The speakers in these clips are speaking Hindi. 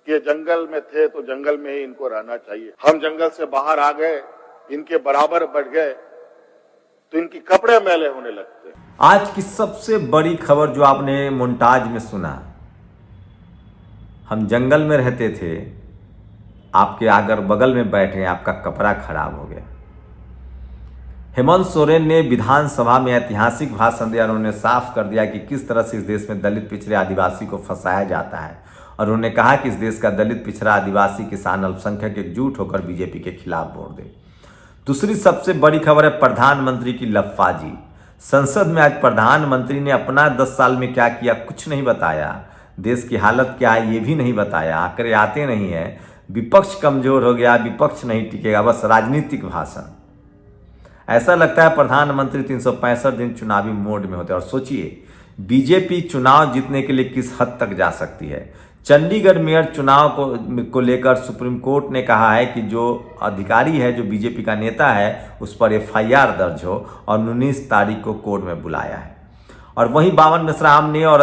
ये जंगल में थे तो जंगल में ही इनको रहना चाहिए। हम जंगल से बाहर आ गए, इनके बराबर बढ़ गए तो इनकी कपड़े मैले होने लगते। आज की सबसे बड़ी खबर जो आपने मोन्टाज में सुना, हम जंगल में रहते थे, आपके अगल बगल में बैठे, आपका कपड़ा खराब हो गया। हेमंत सोरेन ने विधानसभा में ऐतिहासिक भाषण दिया। उन्होंने साफ कर दिया कि किस तरह से इस देश में दलित पिछड़े आदिवासी को फंसाया जाता है, और उन्होंने कहा कि इस देश का दलित पिछड़ा आदिवासी किसान अल्पसंख्यक एकजुट होकर बीजेपी के खिलाफ वोट दे। दूसरी सबसे बड़ी खबर है प्रधानमंत्री की लफाजी। संसद में आज प्रधानमंत्री ने अपना 10 साल में क्या किया कुछ नहीं बताया, देश की हालत क्या है ये भी नहीं बताया, आंकड़े आते नहीं है, विपक्ष कमजोर हो गया, विपक्ष नहीं टिकेगा, बस राजनीतिक भाषण। ऐसा लगता है प्रधानमंत्री 365 दिन चुनावी मोड में होते हैं। और सोचिए बीजेपी चुनाव जीतने के लिए किस हद तक जा सकती है। चंडीगढ़ मेयर चुनाव को लेकर सुप्रीम कोर्ट ने कहा है कि जो अधिकारी है, जो बीजेपी का नेता है, उस पर एफआईआर दर्ज हो, और 19 तारीख को कोर्ट में बुलाया है। और वहीं बावन मेश्राम ने और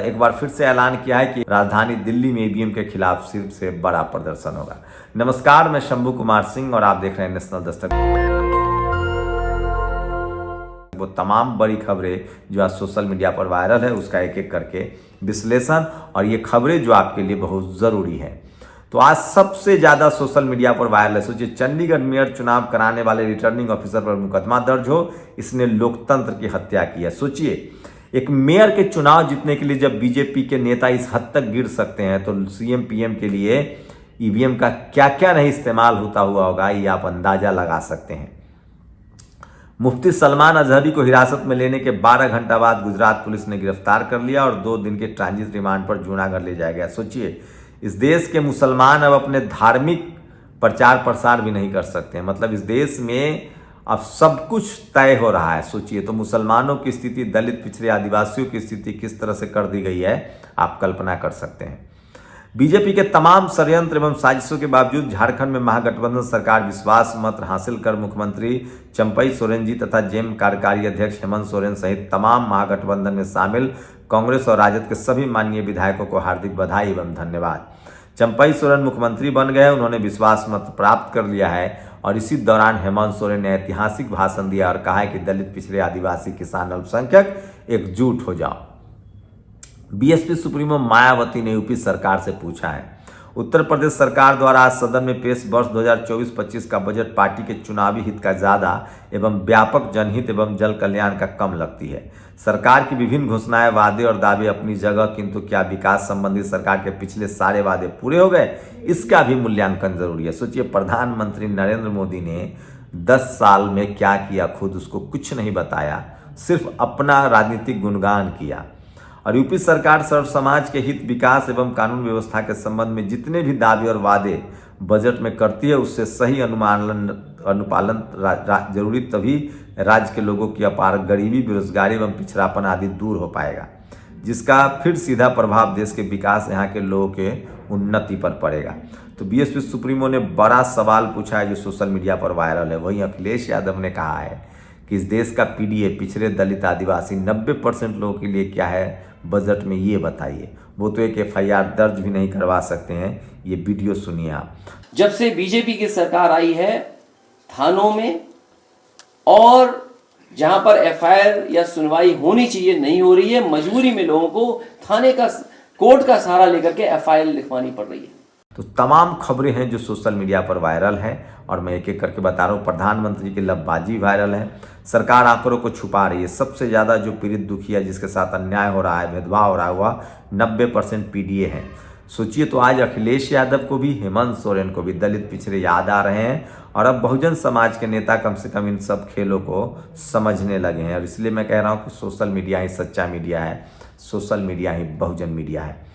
एक बार फिर से ऐलान किया है कि राजधानी दिल्ली में ईवीएम के खिलाफ सिर्फ से बड़ा प्रदर्शन होगा। नमस्कार, मैं शंभू कुमार सिंह और आप देख रहे हैं नेशनल दस्तक। वो तमाम बड़ी खबरें जो आज सोशल मीडिया पर वायरल है, उसका एक एक करके विश्लेषण, और ये खबरें जो आपके लिए बहुत ज़रूरी है। तो आज सबसे ज़्यादा सोशल मीडिया पर वायरल है। सोचिए चंडीगढ़ मेयर चुनाव कराने वाले रिटर्निंग ऑफिसर पर मुकदमा दर्ज हो, इसने लोकतंत्र की हत्या की है। सोचिए एक मेयर के चुनाव जीतने के लिए जब बीजेपी के नेता इस हद तक गिर सकते हैं, तो सीएम पीएम के लिए ईवीएम का क्या क्या नहीं इस्तेमाल होता हुआ होगा, ये आप अंदाजा लगा सकते हैं। मुफ्ती सलमान अजहरी को हिरासत में लेने के 12 घंटा बाद गुजरात पुलिस ने गिरफ्तार कर लिया और 2 दिन के ट्रांजिट रिमांड पर जूनागढ़ ले जाया गया। सोचिए इस देश के मुसलमान अब अपने धार्मिक प्रचार प्रसार भी नहीं कर सकते हैं। मतलब इस देश में अब सब कुछ तय हो रहा है। सोचिए तो मुसलमानों की स्थिति, दलित पिछड़े आदिवासियों की स्थिति किस तरह से कर दी गई है, आप कल्पना कर सकते हैं। बीजेपी के तमाम षड्यंत्र एवं साजिशों के बावजूद झारखंड में महागठबंधन सरकार विश्वास मत हासिल कर मुख्यमंत्री चंपई सोरेन जी तथा जेम कार्यकारी अध्यक्ष हेमंत सोरेन सहित तमाम महागठबंधन में शामिल कांग्रेस और राजद के सभी माननीय विधायकों को हार्दिक बधाई एवं धन्यवाद। चंपई सोरेन मुख्यमंत्री बन गए, उन्होंने विश्वास मत प्राप्त कर लिया है, और इसी दौरान हेमंत सोरेन ने ऐतिहासिक भाषण दिया और कहा है कि दलित पिछड़े आदिवासी किसान अल्पसंख्यक एकजुट हो जाओ। बीएसपी सुप्रीमो मायावती ने यूपी सरकार से पूछा है, उत्तर प्रदेश सरकार द्वारा आज सदन में पेश वर्ष 2024-25 का बजट पार्टी के चुनावी हित का ज्यादा एवं व्यापक जनहित एवं जल कल्याण का कम लगती है। सरकार की विभिन्न घोषणाएं, वादे और दावे अपनी जगह, किंतु क्या विकास संबंधी सरकार के पिछले सारे वादे पूरे हो गए, इसका भी मूल्यांकन जरूरी है। सोचिए प्रधानमंत्री नरेंद्र मोदी ने 10 साल में क्या किया, खुद उसको कुछ नहीं बताया, सिर्फ अपना राजनीतिक गुणगान किया। और यूपी सरकार सर्व समाज के हित, विकास एवं कानून व्यवस्था के संबंध में जितने भी दावे और वादे बजट में करती है, उससे सही अनुपालन जरूरी, तभी राज्य के लोगों की अपार गरीबी, बेरोजगारी एवं पिछड़ापन आदि दूर हो पाएगा, जिसका फिर सीधा प्रभाव देश के विकास, यहाँ के लोगों के उन्नति पर पड़ेगा। तो बीएसपी सुप्रीमो ने बड़ा सवाल पूछा है जो सोशल मीडिया पर वायरल है। वहीं अखिलेश यादव ने कहा है कि इस देश का पीडीए, पिछड़े दलित आदिवासी 90% लोगों के लिए क्या है बजट में, ये बताइए। वो तो एक एफआईआर दर्ज भी नहीं करवा सकते हैं। ये वीडियो सुनिए आप। जब से बीजेपी की सरकार आई है, थानों में और जहां पर एफआईआर या सुनवाई होनी चाहिए नहीं हो रही है, मजबूरी में लोगों को थाने का, कोर्ट का सहारा लेकर के एफआईआर लिखवानी पड़ रही है। तो तमाम खबरें हैं जो सोशल मीडिया पर वायरल है, और मैं एक एक करके बता रहा हूँ। प्रधानमंत्री की लफबाजी वायरल है, सरकार आंकड़ों को छुपा रही है। सबसे ज़्यादा जो पीड़ित दुखी है, जिसके साथ अन्याय हो रहा है, भेदभाव हो रहा है, वह 90% पीडीए है। सोचिए तो आज अखिलेश यादव को भी, हेमंत सोरेन को भी दलित पिछड़े याद आ रहे हैं, और अब बहुजन समाज के नेता कम से कम इन सब खेलों को समझने लगे हैं। और इसलिए मैं कह रहा हूँ कि सोशल मीडिया ही सच्चा मीडिया है, सोशल मीडिया ही बहुजन मीडिया है।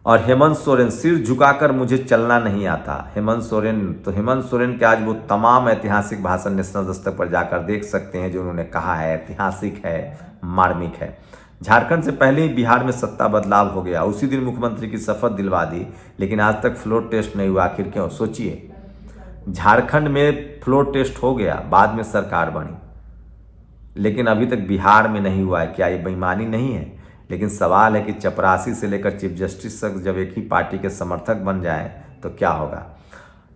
और हेमंत सोरेन, सिर झुकाकर मुझे चलना नहीं आता। हेमंत सोरेन के आज वो तमाम ऐतिहासिक भाषण नेशनल दस्तक पर जाकर देख सकते हैं जो उन्होंने कहा है, ऐतिहासिक है, मार्मिक है। झारखंड से पहले ही बिहार में सत्ता बदलाव हो गया, उसी दिन मुख्यमंत्री की शपथ दिलवा दी, लेकिन आज तक फ्लोर टेस्ट नहीं हुआ। आखिर क्यों? सोचिए झारखंड में फ्लोर टेस्ट हो गया, बाद में सरकार बनी, लेकिन अभी तक बिहार में नहीं हुआ है। क्या ये बेईमानी नहीं है? लेकिन सवाल है कि चपरासी से लेकर चीफ जस्टिस तक जब एक ही पार्टी के समर्थक बन जाए तो क्या होगा।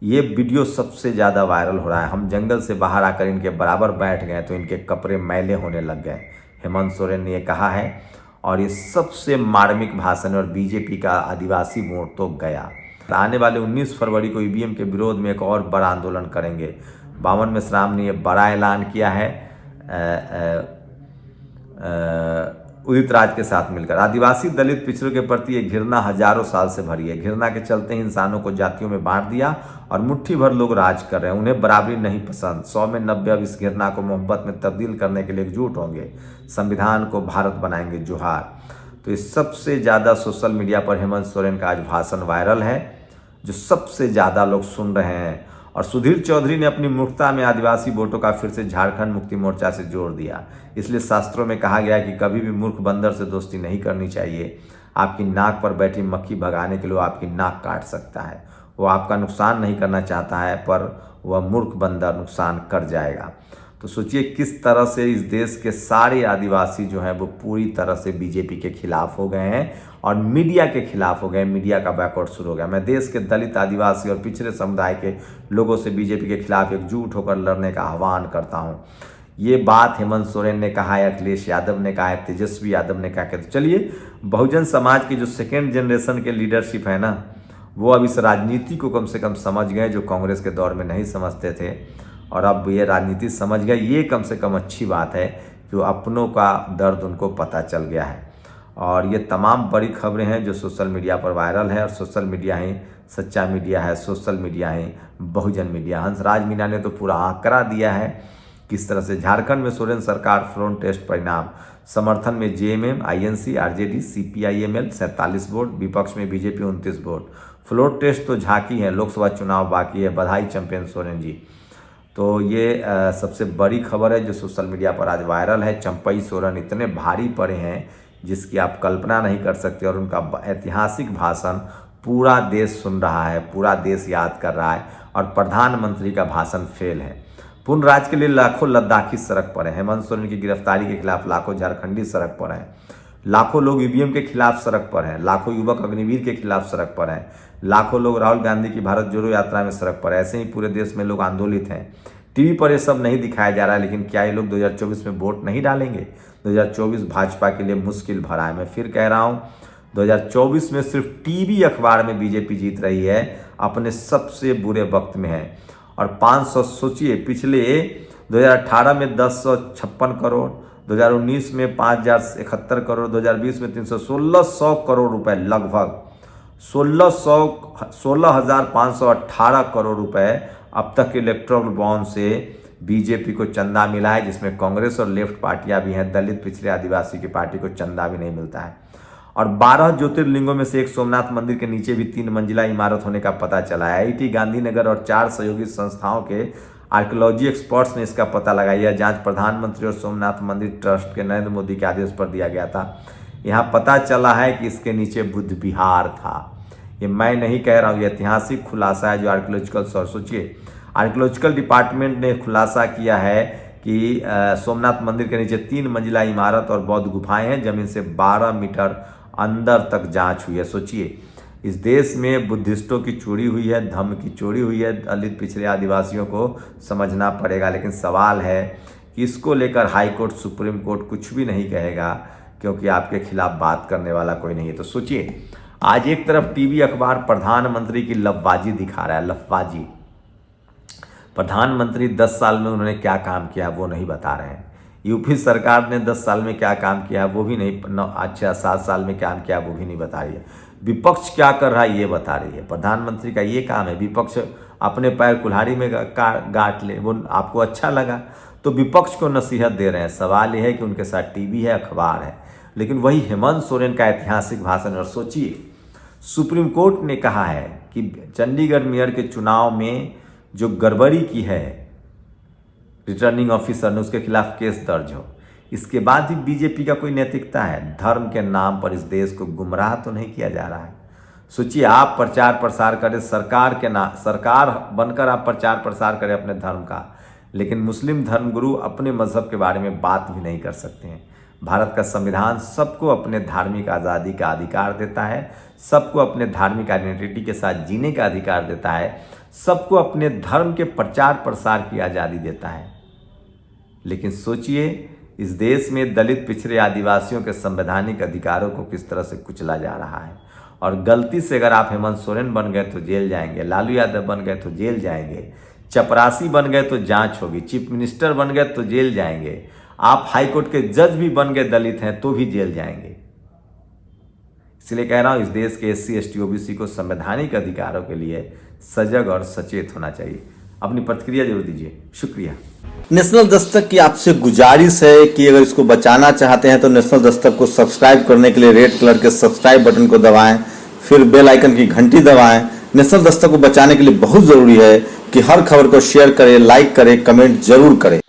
ये वीडियो सबसे ज़्यादा वायरल हो रहा है। हम जंगल से बाहर आकर इनके बराबर बैठ गए तो इनके कपड़े मैले होने लग गए, हेमंत सोरेन ने ये कहा है। और ये सबसे मार्मिक भाषण और बीजेपी का आदिवासी वोट तो गया। आने वाले 19 फरवरी को ईवीएम के विरोध में एक और बड़ा आंदोलन करेंगे। बावन मेश्राम ने यह बड़ा ऐलान किया है उदित राज के साथ मिलकर। आदिवासी दलित पिछड़ों के प्रति ये घृणा हजारों साल से भरी है। घृणा के चलते ही इंसानों को जातियों में बांट दिया और मुट्ठी भर लोग राज कर रहे हैं। उन्हें बराबरी नहीं पसंद। 100 में 90 अब इस घृणा को मोहब्बत में तब्दील करने के लिए एकजुट होंगे। संविधान को भारत बनाएंगे, जोहार। तो इस सबसे ज़्यादा सोशल मीडिया पर हेमंत सोरेन का आज भाषण वायरल है, जो सबसे ज़्यादा लोग सुन रहे हैं। और सुधीर चौधरी ने अपनी मूर्खता में आदिवासी वोटों का फिर से झारखंड मुक्ति मोर्चा से जोड़ दिया। इसलिए शास्त्रों में कहा गया है कि कभी भी मूर्ख बंदर से दोस्ती नहीं करनी चाहिए। आपकी नाक पर बैठी मक्खी भगाने के लिए आपकी नाक काट सकता है। वो आपका नुकसान नहीं करना चाहता है, पर वह मूर्ख बंदर नुकसान कर जाएगा। तो सोचिए किस तरह से इस देश के सारे आदिवासी जो हैं वो पूरी तरह से बीजेपी के खिलाफ हो गए हैं और मीडिया के खिलाफ हो गए। मीडिया का बैकआउट शुरू हो गया। मैं देश के दलित, आदिवासी और पिछड़े समुदाय के लोगों से बीजेपी के खिलाफ एकजुट होकर लड़ने का आह्वान करता हूं। ये बात हेमंत सोरेन ने कहा है, अखिलेश यादव ने कहा है, तेजस्वी यादव ने कहा है। तो चलिए, बहुजन समाज की जो सेकेंड जनरेशन के लीडरशिप है ना, वो अब इस राजनीति को कम से कम समझ गए, जो कांग्रेस के दौर में नहीं समझते थे। और अब ये राजनीति समझ गए। ये कम से कम अच्छी बात है कि अपनों का दर्द उनको पता चल गया है। और ये तमाम बड़ी खबरें हैं जो सोशल मीडिया पर वायरल है। और सोशल मीडिया ही सच्चा मीडिया है, सोशल मीडिया ही बहुजन मीडिया। हंसराज मीणा ने तो पूरा आंकड़ा दिया है किस तरह से झारखंड में सोरेन सरकार फ्लोर टेस्ट परिणाम। समर्थन में JMM, INC, RJD, CPIML 47 vote, विपक्ष में बीजेपी 29 वोट। फ्लोर टेस्ट तो झांकी है, लोकसभा चुनाव बाकी है। बधाई चैंपियन सोरेन जी। तो ये सबसे बड़ी खबर है जो सोशल मीडिया पर आज वायरल है। चंपई सोरेन इतने भारी पड़े हैं जिसकी आप कल्पना नहीं कर सकते। और उनका ऐतिहासिक भाषण पूरा देश सुन रहा है, पूरा देश याद कर रहा है। और प्रधानमंत्री का भाषण फेल है। पूर्ण राज्य के लिए लाखों लद्दाखी सड़क पर हैं। हेमंत सोरेन की गिरफ्तारी के खिलाफ लाखों झारखंडी सड़क पर हैं। लाखों लोग ईवीएम के खिलाफ सड़क पर हैं। लाखों युवक अग्निवीर के खिलाफ सड़क पर हैं। लाखों लोग राहुल गांधी की भारत जोड़ो यात्रा में सड़क पर। ऐसे ही पूरे देश में लोग आंदोलित हैं। टीवी पर ये सब नहीं दिखाया जा रहा है, लेकिन क्या ये लोग 2024 में वोट नहीं डालेंगे? 2024 भाजपा के लिए मुश्किल भरा है। मैं फिर कह रहा हूँ, 2024 में सिर्फ टीवी अखबार में बीजेपी जीत रही है, अपने सबसे बुरे वक्त में है। और 500 सोचिए, पिछले 2018 में 1056 करोड़, 2019 में 5071 करोड़, 2020 में 1600 करोड़ रुपए, लगभग 16,518 करोड़ रुपए अब तक इलेक्ट्रोल बॉन्ड से बीजेपी को चंदा मिला है, जिसमें कांग्रेस और लेफ्ट पार्टियां भी हैं। दलित, पिछड़े, आदिवासी की पार्टी को चंदा भी नहीं मिलता है। और 12 ज्योतिर्लिंगों में से एक सोमनाथ मंदिर के नीचे भी 3 मंजिला इमारत होने का पता चला है। आईआईटी गांधीनगर और 4 सहयोगी संस्थाओं के आर्कियोलॉजी एक्सपर्ट्स ने इसका पता लगाया। यह जांच प्रधानमंत्री और सोमनाथ मंदिर ट्रस्ट के नरेंद्र मोदी के आदेश पर दिया गया था। यहाँ पता चला है कि इसके नीचे बुद्ध विहार था। ये मैं नहीं कह रहा हूँ, ये ऐतिहासिक खुलासा है जो आर्कियोलॉजिकल सोचिए, आर्कियोलॉजिकल डिपार्टमेंट ने खुलासा किया है कि सोमनाथ मंदिर के नीचे 3 मंजिला इमारत और बौद्ध गुफाएं हैं। जमीन से 12 मीटर अंदर तक जांच हुई है। सोचिए, इस देश में बुद्धिस्टों की चोरी हुई है, धर्म की चोरी हुई है। दलित, पिछड़े, आदिवासियों को समझना पड़ेगा। लेकिन सवाल है कि इसको लेकर हाई कोर्ट, सुप्रीम कोर्ट कुछ भी नहीं कहेगा, क्योंकि आपके खिलाफ बात करने वाला कोई नहीं है। तो सोचिए, आज एक तरफ टीवी अखबार प्रधानमंत्री की लफबाजी दिखा रहा है, लफबाजी। प्रधानमंत्री 10 साल में उन्होंने क्या काम किया वो नहीं बता रहे हैं। यूपी सरकार ने 10 साल में क्या काम किया वो भी नहीं, 7 साल में क्या किया वो भी नहीं बता रही है। विपक्ष क्या कर रहा है ये बता रही है। प्रधानमंत्री का ये काम है, विपक्ष अपने पैर कुल्हाड़ी में गांठ ले। वो आपको अच्छा लगा तो विपक्ष को नसीहत दे रहे हैं। सवाल यह है कि उनके साथ टीवी है, अखबार है, लेकिन वही हेमंत सोरेन का ऐतिहासिक भाषण। और सोचिए, सुप्रीम कोर्ट ने कहा है कि चंडीगढ़ मेयर के चुनाव में जो गड़बड़ी की है रिटर्निंग ऑफिसर ने, उसके खिलाफ केस दर्ज हो। इसके बाद भी बीजेपी का कोई नैतिकता है? धर्म के नाम पर इस देश को गुमराह तो नहीं किया जा रहा है? सोचिए, आप प्रचार प्रसार करें सरकार के नाम, सरकार बनकर आप प्रचार प्रसार करें अपने धर्म का, लेकिन मुस्लिम धर्मगुरु अपने मजहब के बारे में बात भी नहीं कर सकते हैं। भारत का संविधान सबको अपने धार्मिक आज़ादी का अधिकार देता है, सबको अपने धार्मिक आइडेंटिटी के साथ जीने का अधिकार देता है, सबको अपने धर्म के प्रचार प्रसार की आज़ादी देता है। लेकिन सोचिए, इस देश में दलित, पिछड़े, आदिवासियों के संवैधानिक अधिकारों को किस तरह से कुचला जा रहा है। और गलती से अगर आप हेमंत सोरेन बन गए तो जेल जाएंगे, लालू यादव बन गए तो जेल जाएंगे, चपरासी बन गए तो जांच होगी, चीफ मिनिस्टर बन गए तो जेल जाएंगे, आप हाईकोर्ट के जज भी बन गए दलित हैं तो भी जेल जाएंगे। इसलिए कह रहा हूं, इस देश के SC, ST, OBC को संवैधानिक अधिकारों के लिए सजग और सचेत होना चाहिए। अपनी प्रतिक्रिया जरूर दीजिए। शुक्रिया। नेशनल दस्तक की आपसे गुजारिश है कि अगर इसको बचाना चाहते हैं तो नेशनल दस्तक को सब्सक्राइब करने के लिए रेड कलर के सब्सक्राइब बटन को दबाएं, फिर बेल आइकन की घंटी दबाएं। नेशनल दस्तक को बचाने के लिए बहुत जरूरी है कि हर खबर को शेयर करें, लाइक करें, कमेंट जरूर करें।